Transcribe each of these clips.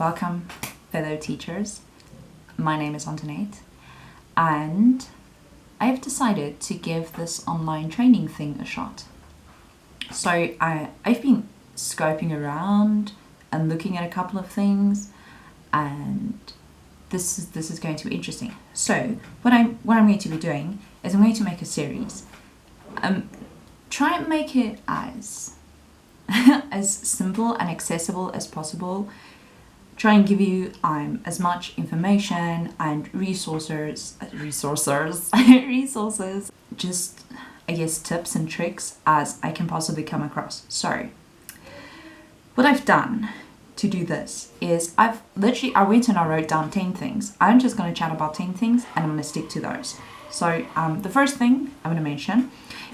Welcome, fellow teachers. My name is Antoinette, and I've decided to give this online training thing a shot. So I've been scoping around and looking at a couple of things, and this is going to be interesting. So what I'm going to be doing is I'm going to make a series. Try and make it as as simple and accessible as possible. Try and give you as much information and resources, just I guess tips and tricks as I can possibly come across. So what I've done to do this is I went and I wrote down 10 things. I'm just going to chat about 10 things and I'm going to stick to those. So the first thing I'm going to mention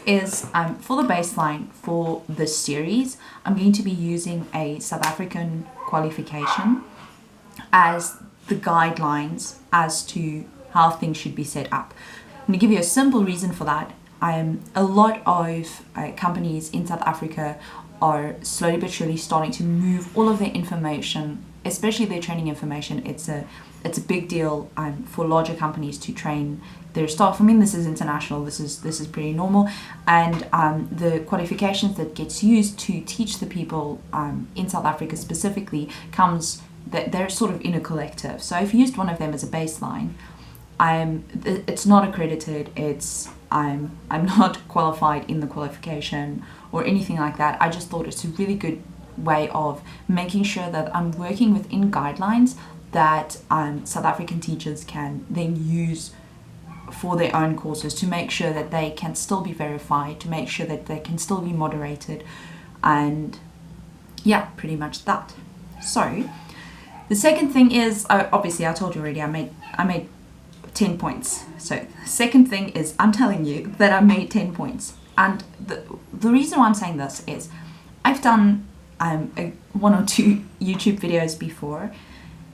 is for the baseline for this series, I'm going to be using a South African qualification as the guidelines as to how things should be set up. I'm going to give you a simple reason for that. A lot of companies in South Africa are slowly but surely starting to move all of their information, especially their training information. It's a big deal for larger companies to train their staff. I mean, this is international. This is pretty normal, and the qualifications that gets used to teach the people in South Africa specifically comes that they're sort of in a collective. So I've used one of them as a baseline. It's not accredited. I'm not qualified in the qualification or anything like that. I just thought it's a really good way of making sure that I'm working within guidelines that South African teachers can then use for their own courses, to make sure that they can still be verified, to make sure that they can still be moderated, and yeah, pretty much that. So the second thing is, obviously I told you already, I made 10 points. So the second thing is, I'm telling you that I made 10 points. And the reason why I'm saying this is I've done one or two YouTube videos before,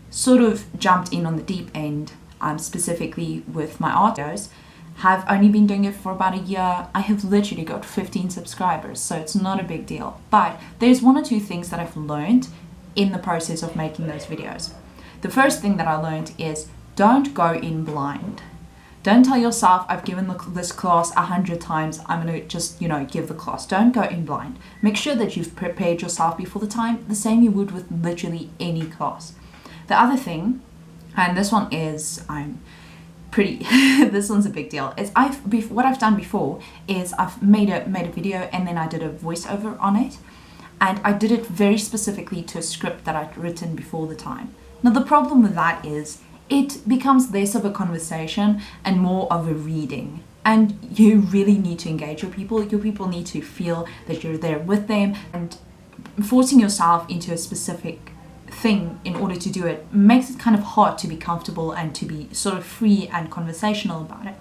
sort of jumped in on the deep end, specifically with my art videos, have only been doing it for about a year. I have literally got 15 subscribers, so it's not a big deal. But there's one or two things that I've learned in the process of making those videos. The first thing that I learned is don't go in blind. Don't tell yourself, I've given this class 100 times, I'm going to just, give the class. Don't go in blind. Make sure that you've prepared yourself before the time, the same you would with literally any class. The other thing, and this one is this one's a big deal, is what I've done before is I've made a video and then I did a voiceover on it, and I did it very specifically to a script that I'd written before the time. Now the problem with that is it becomes less of a conversation and more of a reading, and you really need to engage your people. Your people need to feel that you're there with them, and forcing yourself into a specific thing in order to do it makes it kind of hard to be comfortable and to be sort of free and conversational about it.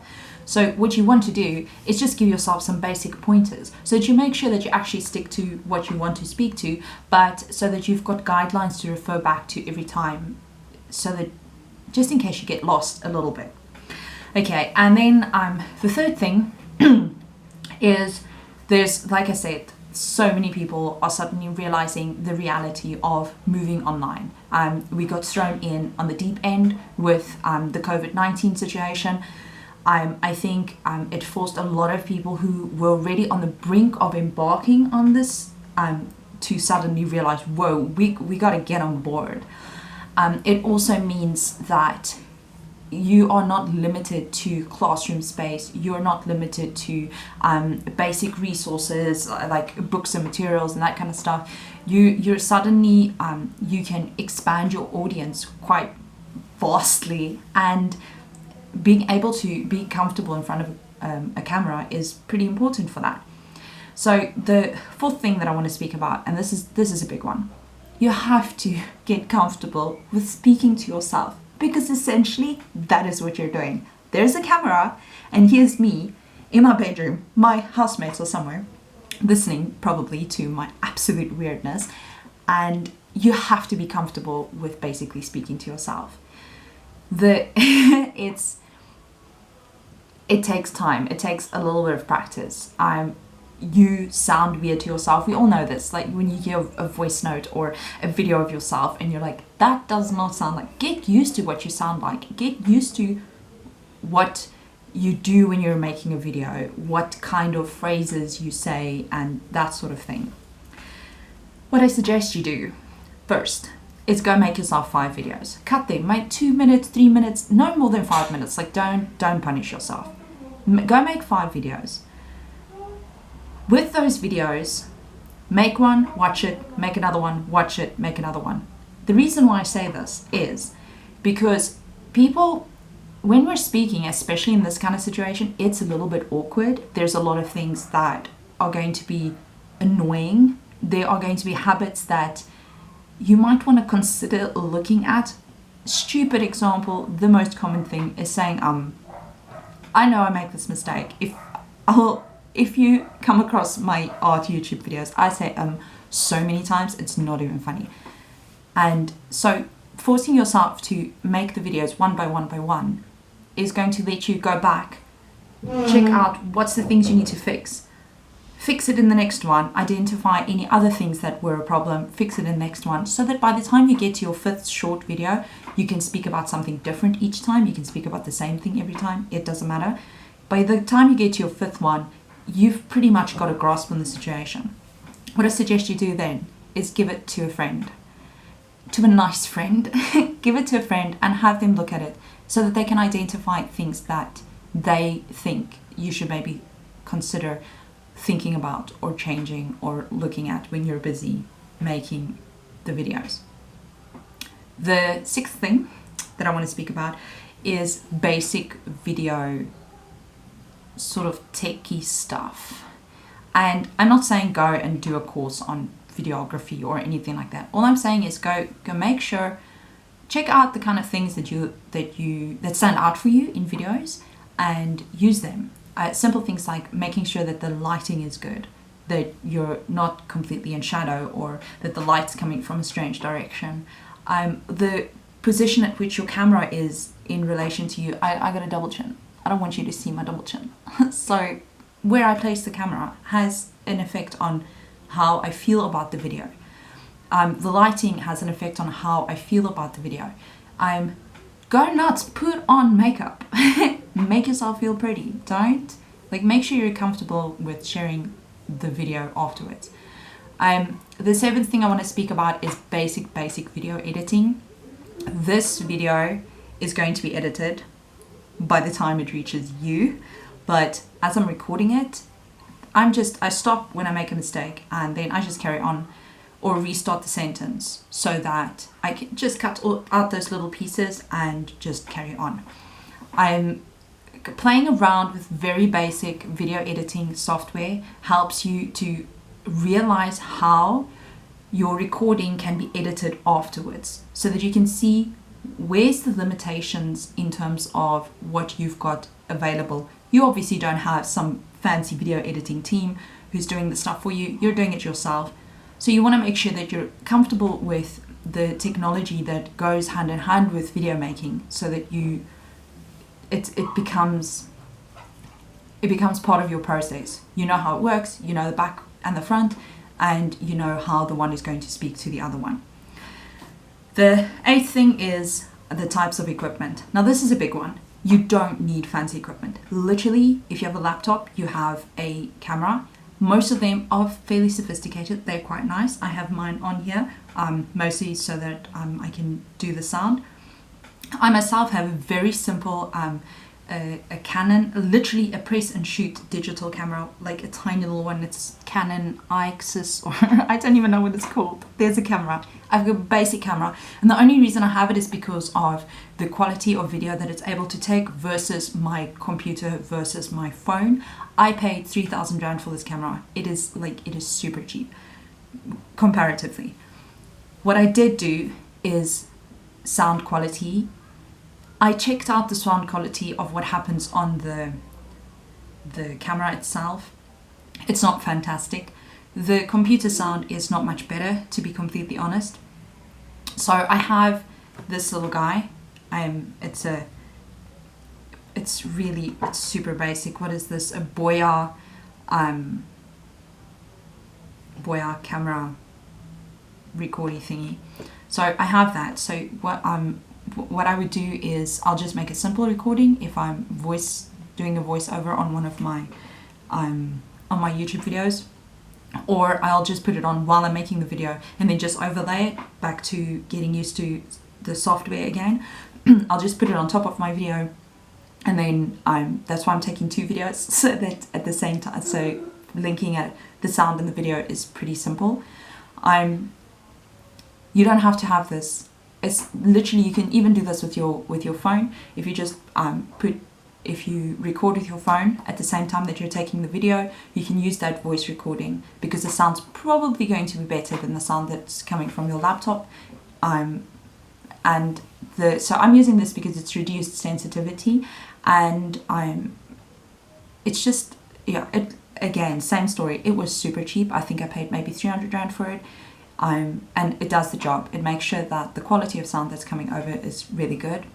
So what you want to do is just give yourself some basic pointers so that you make sure that you actually stick to what you want to speak to, but so that you've got guidelines to refer back to every time, so that just in case you get lost a little bit. Okay, and then the third thing is there's, like I said, so many people are suddenly realizing the reality of moving online. We got thrown in on the deep end with the COVID-19 situation. I think it forced a lot of people who were already on the brink of embarking on this to suddenly realize, whoa, we got to get on board. It also means that you are not limited to classroom space. You're not limited to basic resources like books and materials and that kind of stuff. You're suddenly, you can expand your audience quite vastly, and being able to be comfortable in front of a camera is pretty important for that. So the fourth thing that I want to speak about, and this is a big one, you have to get comfortable with speaking to yourself, because essentially that is what you're doing. There's a camera and here's me in my bedroom, my housemates are somewhere listening probably to my absolute weirdness, and you have to be comfortable with basically speaking to yourself. It takes time. It takes a little bit of practice. you sound weird to yourself. We all know this. Like when you hear a voice note or a video of yourself and you're like, that does not sound like. Get used to what you sound like. Get used to what you do when you're making a video, what kind of phrases you say, and that sort of thing. What I suggest you do first is go make yourself 5 videos. Cut them, make 2 minutes, 3 minutes, no more than 5 minutes. Like don't punish yourself. Go make 5 videos. With those videos, make one, watch it, make another one, watch it, make another one. The reason why I say this is because people, when we're speaking, especially in this kind of situation, it's a little bit awkward. There's a lot of things that are going to be annoying. There are going to be habits that you might want to consider looking at. Stupid example, the most common thing is saying, I know I make this mistake. If you come across my art YouTube videos, I say so many times, it's not even funny. And so forcing yourself to make the videos one by one is going to let you go back, check out what's the things you need to fix it in the next one, identify any other things that were a problem, fix it in the next one, so that by the time you get to your 5th short video, you can speak about something different each time. You can speak about the same thing every time. It doesn't matter. By the time you get to your 5th one, you've pretty much got a grasp on the situation. What I suggest you do then is give it to a friend, to a nice friend. Give it to a friend and have them look at it so that they can identify things that they think you should maybe consider thinking about or changing or looking at when you're busy making the videos. The 6th thing that I want to speak about is basic video sort of techie stuff. And I'm not saying go and do a course on videography or anything like that. All I'm saying is go make sure, check out the kind of things that stand out for you in videos and use them. Simple things like making sure that the lighting is good, that you're not completely in shadow, or that the light's coming from a strange direction. The position at which your camera is in relation to you. I got a double chin. I don't want you to see my double chin. So where I place the camera has an effect on how I feel about the video. The lighting has an effect on how I feel about the video. Go nuts, put on makeup. Make yourself feel pretty. Don't, make sure you're comfortable with sharing the video afterwards. The 7th thing I want to speak about is basic video editing. This video is going to be edited by the time it reaches you, but as I'm recording it, I stop when I make a mistake and then I just carry on or restart the sentence so that I can just cut out those little pieces and just carry on. I'm playing around with very basic video editing software helps you to realize how your recording can be edited afterwards so that you can see where's the limitations in terms of what you've got available. You obviously don't have some fancy video editing team who's doing the stuff for you. You're doing it yourself. So you want to make sure that you're comfortable with the technology that goes hand in hand with video making so that it becomes part of your process. You know how it works, you know the back and the front, and you know how the one is going to speak to the other one. The 8th thing is the types of equipment. Now this is a big one. You don't need fancy equipment. Literally, if you have a laptop, you have a camera. Most of them are fairly sophisticated. They're quite nice. I have mine on here, mostly so that I can do the sound. I myself have a very simple a Canon, literally a press and shoot digital camera, like a tiny little one. It's Canon IXIS, or I don't even know what it's called. There's a camera. I've got a basic camera, and the only reason I have it is because of the quality of video that it's able to take versus my computer versus my phone. I paid 3,000 Rand for this camera. It is super cheap comparatively. What I did do is sound quality. I checked out the sound quality of what happens on the camera itself. It's not fantastic. The computer sound is not much better, to be completely honest. So I have this little guy. It's super basic. What is this? A Boya Voya camera recordy thingy. So I have that. So what I would do is I'll just make a simple recording if I'm doing a voiceover on one of my on my YouTube videos, or I'll just put it on while I'm making the video and then just overlay it back to getting used to the software again. I'll just put it on top of my video, and then that's why I'm taking 2 videos, so that at the same time, so linking at the sound and the video is pretty simple. You don't have to have this. It's literally, you can even do this with your phone. If you just if you record with your phone at the same time that you're taking the video, you can use that voice recording, because the sound's probably going to be better than the sound that's coming from your laptop. So I'm using this because it's reduced sensitivity, and it's just, yeah, again, same story. It was super cheap. I think I paid maybe 300 Rand for it. And it does the job. It makes sure that the quality of sound that's coming over is really good.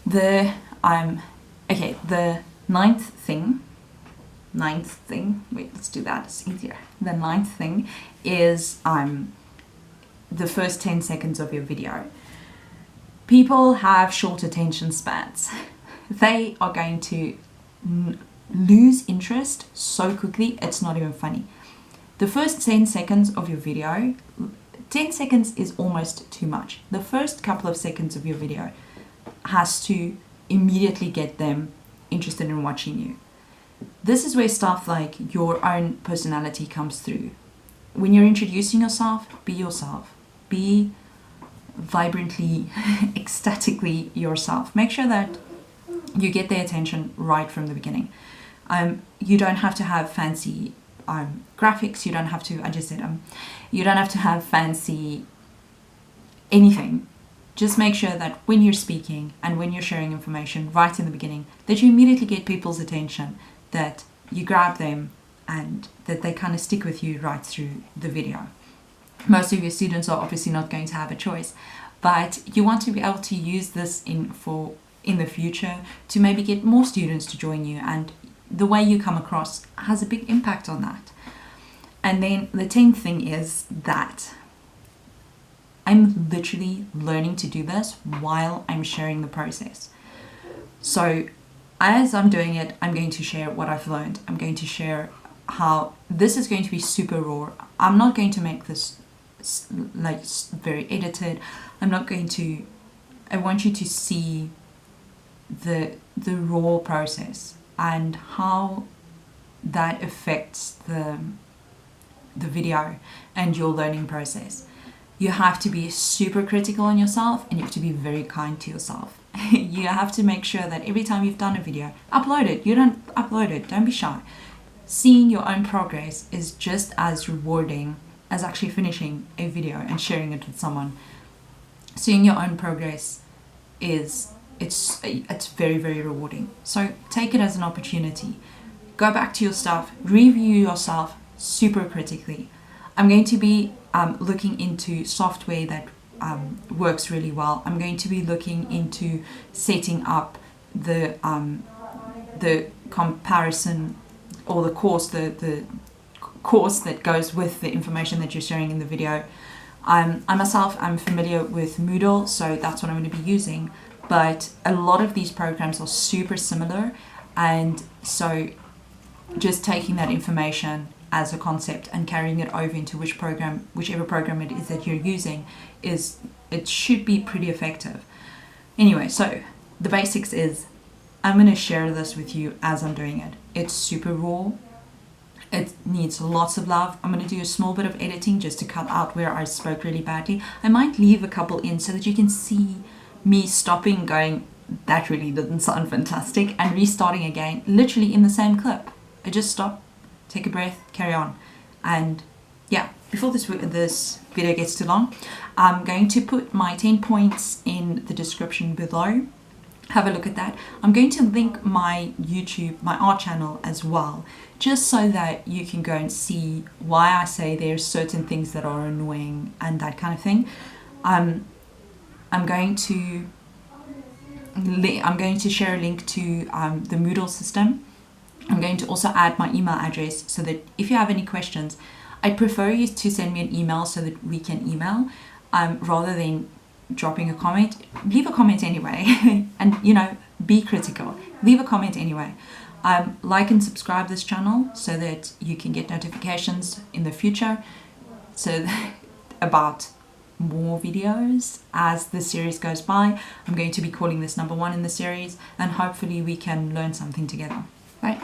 The ninth thing, wait, let's do that, it's easier. The ninth thing is the first 10 seconds of your video. People have short attention spans. They are going to lose interest so quickly, it's not even funny. The first 10 seconds of your video, 10 seconds is almost too much. The first couple of seconds of your video has to immediately get them interested in watching you. This is where stuff like your own personality comes through. When you're introducing yourself, be yourself. Be vibrantly, ecstatically yourself. Make sure that you get their attention right from the beginning. You don't have to have fancy graphics. You don't have to, you don't have to have fancy anything. Just make sure that when you're speaking and when you're sharing information right in the beginning, that you immediately get people's attention, that you grab them, and that they kind of stick with you right through the video. Most of your students are obviously not going to have a choice, but you want to be able to use this in the future to maybe get more students to join you, and the way you come across has a big impact on that. And then the 10th thing is that I'm literally learning to do this while I'm sharing the process. So as I'm doing it, I'm going to share what I've learned. I'm going to share how this is going to be super raw. I'm not going to make this like very edited. I want you to see the raw process and how that affects the video and your learning process. You have to be super critical on yourself, and you have to be very kind to yourself. You have to make sure that every time you've done a video, upload it. You don't upload it, don't be shy. Seeing your own progress is just as rewarding as actually finishing a video and sharing it with someone. Seeing your own progress it's very, very rewarding. So take it as an opportunity. Go back to your stuff, review yourself super critically. I'm going to be looking into software that works really well. I'm going to be looking into setting up the comparison, or the course that goes with the information that you're sharing in the video. I myself am familiar with Moodle, so that's what I'm going to be using. But a lot of these programs are super similar, and so just taking that information as a concept and carrying it over into whichever program it is that you're using, it should be pretty effective. Anyway, so the basics is I'm going to share this with you as I'm doing it. It's super raw. It needs lots of love. I'm going to do a small bit of editing just to cut out where I spoke really badly. I might leave a couple in so that you can see me stopping, going, that really didn't sound fantastic, and restarting again, literally in the same clip. I just stop, take a breath, carry on. And yeah, before this video gets too long, I'm going to put my 10 points in the description below. Have a look at that. I'm going to link my YouTube, my art channel as well, just so that you can go and see why I say there's certain things that are annoying and that kind of thing. I'm going to share a link to the Moodle system. I'm going to also add my email address so that if you have any questions, I prefer you to send me an email so that we can email, rather than dropping a comment. Leave a comment anyway, and be critical. Leave a comment anyway. Like and subscribe this channel so that you can get notifications in the future, so about more videos as the series goes by. I'm going to be calling this number 1 in the series, and hopefully we can learn something together. Bye.